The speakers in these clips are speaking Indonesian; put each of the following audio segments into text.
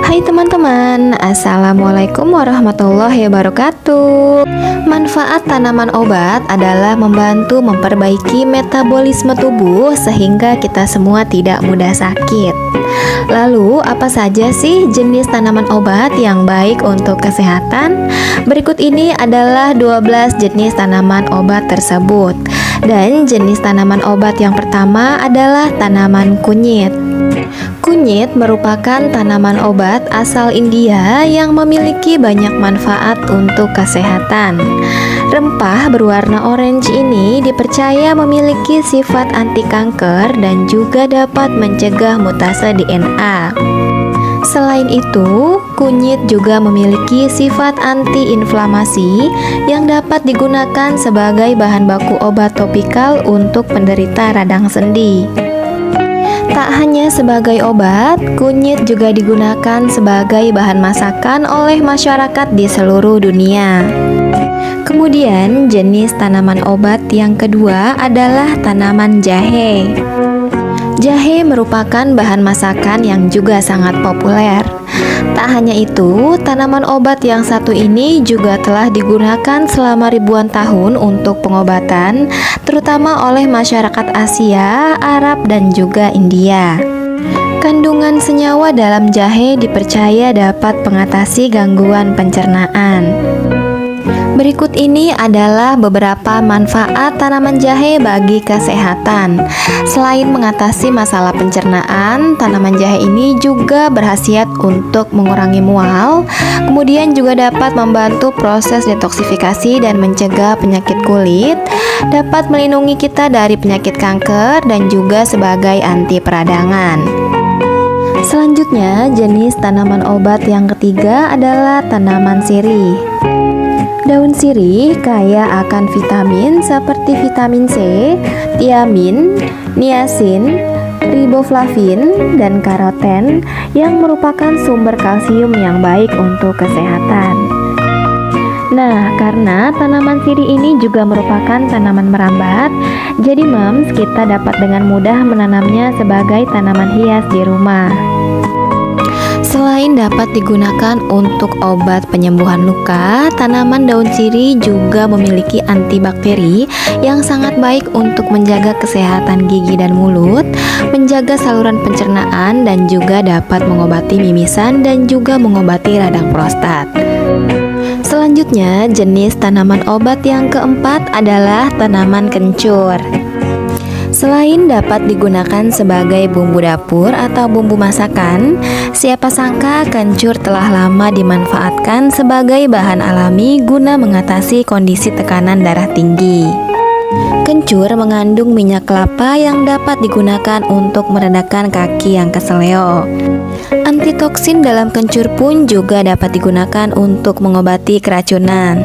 Hai teman-teman, Assalamualaikum warahmatullahi wabarakatuh. Manfaat tanaman obat adalah membantu memperbaiki metabolisme tubuh sehingga kita semua tidak mudah sakit. Lalu, apa saja sih jenis tanaman obat yang baik untuk kesehatan? Berikut ini adalah 12 jenis tanaman obat tersebut. Dan jenis tanaman obat yang pertama adalah tanaman kunyit. Kunyit merupakan tanaman obat asal India yang memiliki banyak manfaat untuk kesehatan. Rempah berwarna orange ini dipercaya memiliki sifat anti kanker dan juga dapat mencegah mutase DNA. Selain itu, kunyit juga memiliki sifat anti-inflamasi yang dapat digunakan sebagai bahan baku obat topikal untuk penderita radang sendi. Tak hanya sebagai obat, kunyit juga digunakan sebagai bahan masakan oleh masyarakat di seluruh dunia. Kemudian, jenis tanaman obat yang kedua adalah tanaman jahe. Jahe merupakan bahan masakan yang juga sangat populer. Tak hanya itu, tanaman obat yang satu ini juga telah digunakan selama ribuan tahun untuk pengobatan, terutama oleh masyarakat Asia, Arab, dan juga India. Kandungan senyawa dalam jahe dipercaya dapat mengatasi gangguan pencernaan. Berikut ini adalah beberapa manfaat tanaman jahe bagi kesehatan. Selain mengatasi masalah pencernaan, tanaman jahe ini juga berkhasiat untuk mengurangi mual, kemudian juga dapat membantu proses detoksifikasi dan mencegah penyakit kulit, dapat melindungi kita dari penyakit kanker, dan juga sebagai anti peradangan. Selanjutnya, jenis tanaman obat yang ketiga adalah tanaman sirih. Daun sirih kaya akan vitamin seperti vitamin C, tiamin, niacin, riboflavin, dan karoten yang merupakan sumber kalsium yang baik untuk kesehatan. Nah, karena tanaman sirih ini juga merupakan tanaman merambat, jadi moms kita dapat dengan mudah menanamnya sebagai tanaman hias di rumah. Selain dapat digunakan untuk obat penyembuhan luka, tanaman daun sirih juga memiliki antibakteri yang sangat baik untuk menjaga kesehatan gigi dan mulut, menjaga saluran pencernaan, dan juga dapat mengobati mimisan dan juga mengobati radang prostat. Selanjutnya, jenis tanaman obat yang keempat adalah tanaman kencur. Selain dapat digunakan sebagai bumbu dapur atau bumbu masakan, siapa sangka kencur telah lama dimanfaatkan sebagai bahan alami guna mengatasi kondisi tekanan darah tinggi. Kencur mengandung minyak kelapa yang dapat digunakan untuk meredakan kaki yang keseleo. Antitoksin dalam kencur pun juga dapat digunakan untuk mengobati keracunan.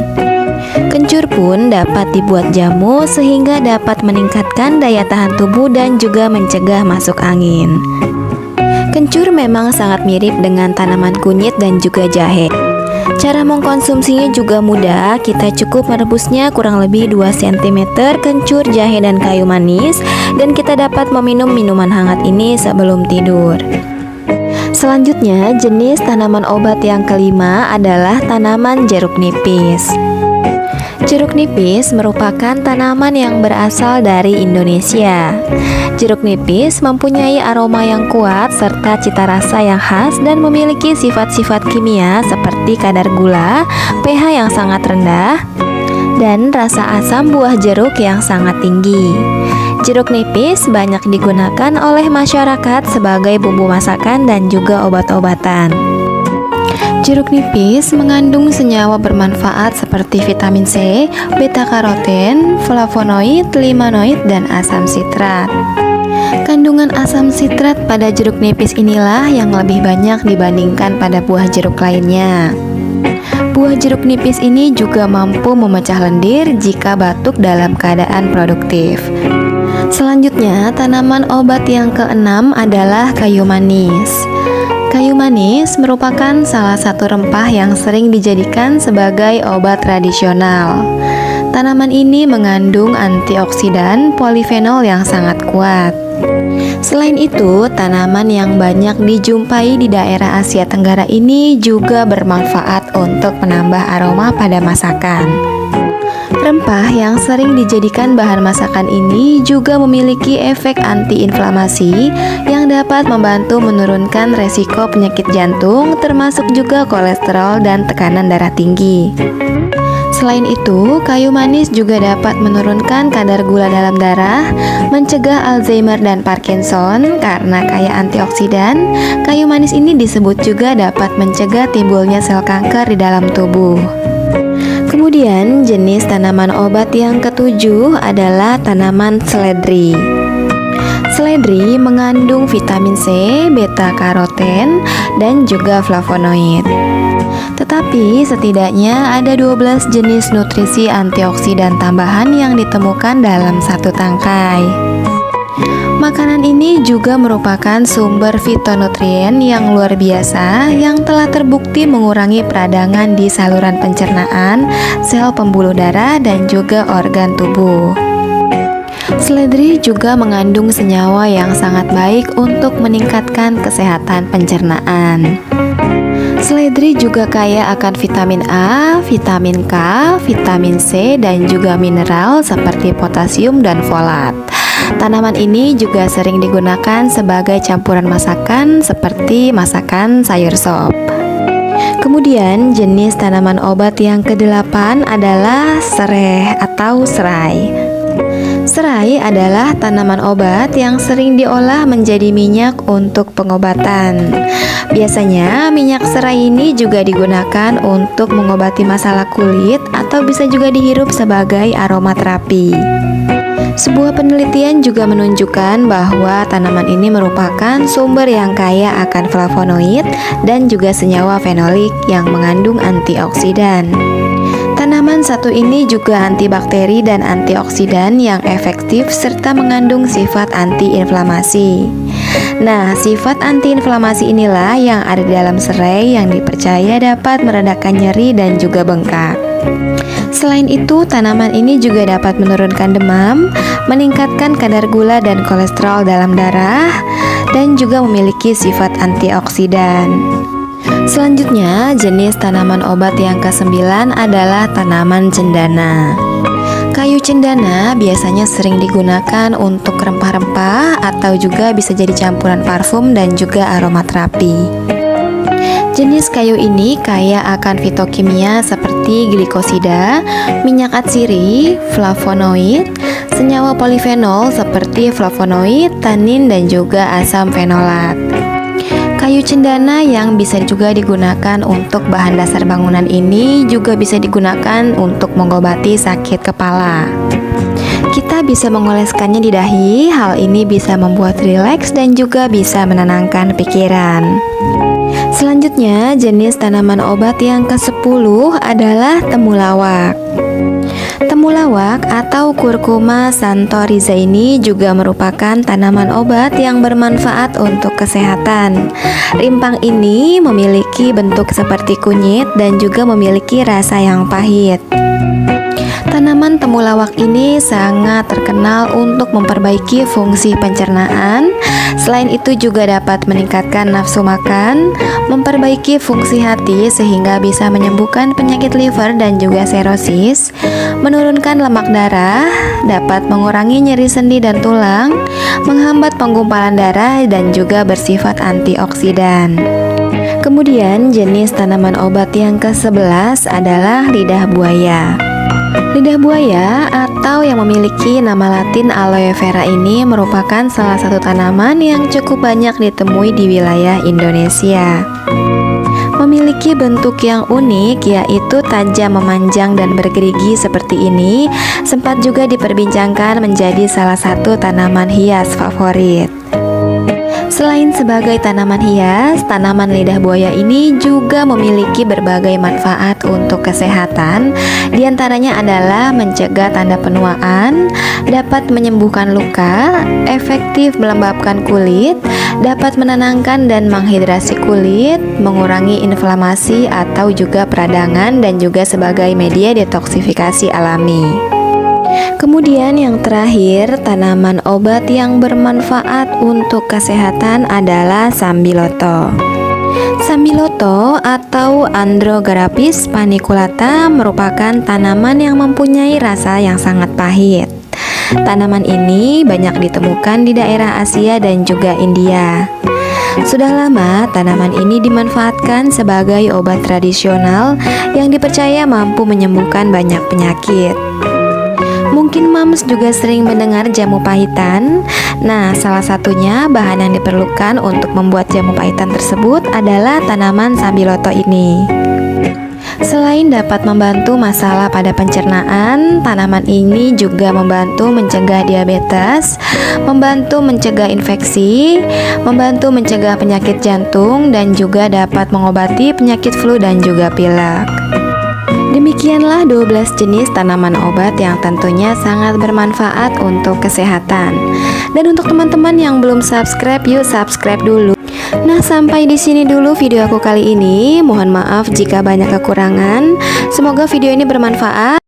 Kencur pun dapat dibuat jamu sehingga dapat meningkatkan daya tahan tubuh dan juga mencegah masuk angin. Kencur memang sangat mirip dengan tanaman kunyit dan juga jahe. Cara mengkonsumsinya juga mudah, kita cukup merebusnya kurang lebih 2 cm kencur, jahe, dan kayu manis, dan kita dapat meminum minuman hangat ini sebelum tidur. Selanjutnya, jenis tanaman obat yang kelima adalah tanaman jeruk nipis. Jeruk nipis merupakan tanaman yang berasal dari Indonesia. Jeruk nipis mempunyai aroma yang kuat serta cita rasa yang khas dan memiliki sifat-sifat kimia seperti kadar gula, pH yang sangat rendah, dan rasa asam buah jeruk yang sangat tinggi. Jeruk nipis banyak digunakan oleh masyarakat sebagai bumbu masakan dan juga obat-obatan. Jeruk nipis mengandung senyawa bermanfaat seperti vitamin C, beta-karoten, flavonoid, limonoid, dan asam sitrat. Kandungan asam sitrat pada jeruk nipis inilah yang lebih banyak dibandingkan pada buah jeruk lainnya. Buah jeruk nipis ini juga mampu memecah lendir jika batuk dalam keadaan produktif. Selanjutnya, tanaman obat yang keenam adalah kayu manis. Kayu manis merupakan salah satu rempah yang sering dijadikan sebagai obat tradisional. Tanaman ini mengandung antioksidan polifenol yang sangat kuat. Selain itu, tanaman yang banyak dijumpai di daerah Asia Tenggara ini juga bermanfaat untuk menambah aroma pada masakan. Rempah yang sering dijadikan bahan masakan ini juga memiliki efek antiinflamasi yang dapat membantu menurunkan resiko penyakit jantung, termasuk juga kolesterol dan tekanan darah tinggi. Selain itu, kayu manis juga dapat menurunkan kadar gula dalam darah, mencegah Alzheimer dan Parkinson karena kaya antioksidan. Kayu manis ini disebut juga dapat mencegah timbulnya sel kanker di dalam tubuh. Kemudian, jenis tanaman obat yang ketujuh adalah tanaman seledri. Seledri mengandung vitamin C, beta karoten, dan juga flavonoid. Tetapi setidaknya ada 12 jenis nutrisi antioksidan tambahan yang ditemukan dalam satu tangkai. Makanan ini juga merupakan sumber fitonutrien yang luar biasa yang telah terbukti mengurangi peradangan di saluran pencernaan, sel pembuluh darah, dan juga organ tubuh. Seledri juga mengandung senyawa yang sangat baik untuk meningkatkan kesehatan pencernaan. Seledri juga kaya akan vitamin A, vitamin K, vitamin C, dan juga mineral seperti potasium dan folat. Tanaman ini juga sering digunakan sebagai campuran masakan seperti masakan sayur sop. Kemudian jenis tanaman obat yang kedelapan adalah sereh atau serai. Serai adalah tanaman obat yang sering diolah menjadi minyak untuk pengobatan. Biasanya minyak serai ini juga digunakan untuk mengobati masalah kulit atau bisa juga dihirup sebagai aromaterapi. Sebuah penelitian juga menunjukkan bahwa tanaman ini merupakan sumber yang kaya akan flavonoid dan juga senyawa fenolik yang mengandung antioksidan. Tanaman satu ini juga antibakteri dan antioksidan yang efektif serta mengandung sifat antiinflamasi. Nah, sifat antiinflamasi inilah yang ada di dalam serai yang dipercaya dapat meredakan nyeri dan juga bengkak. Selain itu, tanaman ini juga dapat menurunkan demam, meningkatkan kadar gula dan kolesterol dalam darah, dan juga memiliki sifat antioksidan. Selanjutnya, jenis tanaman obat yang ke-9 adalah tanaman cendana. Kayu cendana biasanya sering digunakan untuk rempah-rempah atau juga bisa jadi campuran parfum dan juga aromaterapi. Jenis kayu ini kaya akan fitokimia seperti glikosida, minyak atsiri, flavonoid, senyawa polifenol seperti flavonoid, tanin, dan juga asam fenolat. Kayu cendana yang bisa juga digunakan untuk bahan dasar bangunan ini juga bisa digunakan untuk mengobati sakit kepala. Kita bisa mengoleskannya di dahi, hal ini bisa membuat rileks dan juga bisa menenangkan pikiran. Selanjutnya, jenis tanaman obat yang ke-10 adalah temulawak. Temulawak atau Curcuma santoriza ini juga merupakan tanaman obat yang bermanfaat untuk kesehatan. Rimpang ini memiliki bentuk seperti kunyit dan juga memiliki rasa yang pahit. Tanaman temulawak ini sangat terkenal untuk memperbaiki fungsi pencernaan. Selain itu juga dapat meningkatkan nafsu makan, memperbaiki fungsi hati sehingga bisa menyembuhkan penyakit liver dan juga serosis, menurunkan lemak darah, dapat mengurangi nyeri sendi dan tulang, menghambat penggumpalan darah, dan juga bersifat antioksidan. Kemudian jenis tanaman obat yang ke-11 adalah lidah buaya. Lidah buaya atau yang memiliki nama latin aloe vera ini merupakan salah satu tanaman yang cukup banyak ditemui di wilayah Indonesia. Memiliki bentuk yang unik yaitu tajam, memanjang, dan bergerigi seperti ini, sempat juga diperbincangkan menjadi salah satu tanaman hias favorit. Selain sebagai tanaman hias, tanaman lidah buaya ini juga memiliki berbagai manfaat untuk kesehatan. Di antaranya adalah mencegah tanda penuaan, dapat menyembuhkan luka, efektif melembabkan kulit, dapat menenangkan dan menghidrasi kulit, mengurangi inflamasi atau juga peradangan, dan juga sebagai media detoksifikasi alami. Kemudian yang terakhir, tanaman obat yang bermanfaat untuk kesehatan adalah sambiloto. Sambiloto atau Androgarapis paniculata merupakan tanaman yang mempunyai rasa yang sangat pahit. Tanaman ini banyak ditemukan di daerah Asia dan juga India. Sudah lama tanaman ini dimanfaatkan sebagai obat tradisional yang dipercaya mampu menyembuhkan banyak penyakit. Mungkin Mams juga sering mendengar jamu pahitan. Nah, salah satunya bahan yang diperlukan untuk membuat jamu pahitan tersebut adalah tanaman sambiloto ini. Selain dapat membantu masalah pada pencernaan, tanaman ini juga membantu mencegah diabetes, membantu mencegah infeksi, membantu mencegah penyakit jantung, dan juga dapat mengobati penyakit flu dan juga pilek. Demikianlah 12 jenis tanaman obat yang tentunya sangat bermanfaat untuk kesehatan. Dan untuk teman-teman yang belum subscribe, yuk subscribe dulu. Nah, sampai di sini dulu video aku kali ini. Mohon maaf jika banyak kekurangan. Semoga video ini bermanfaat.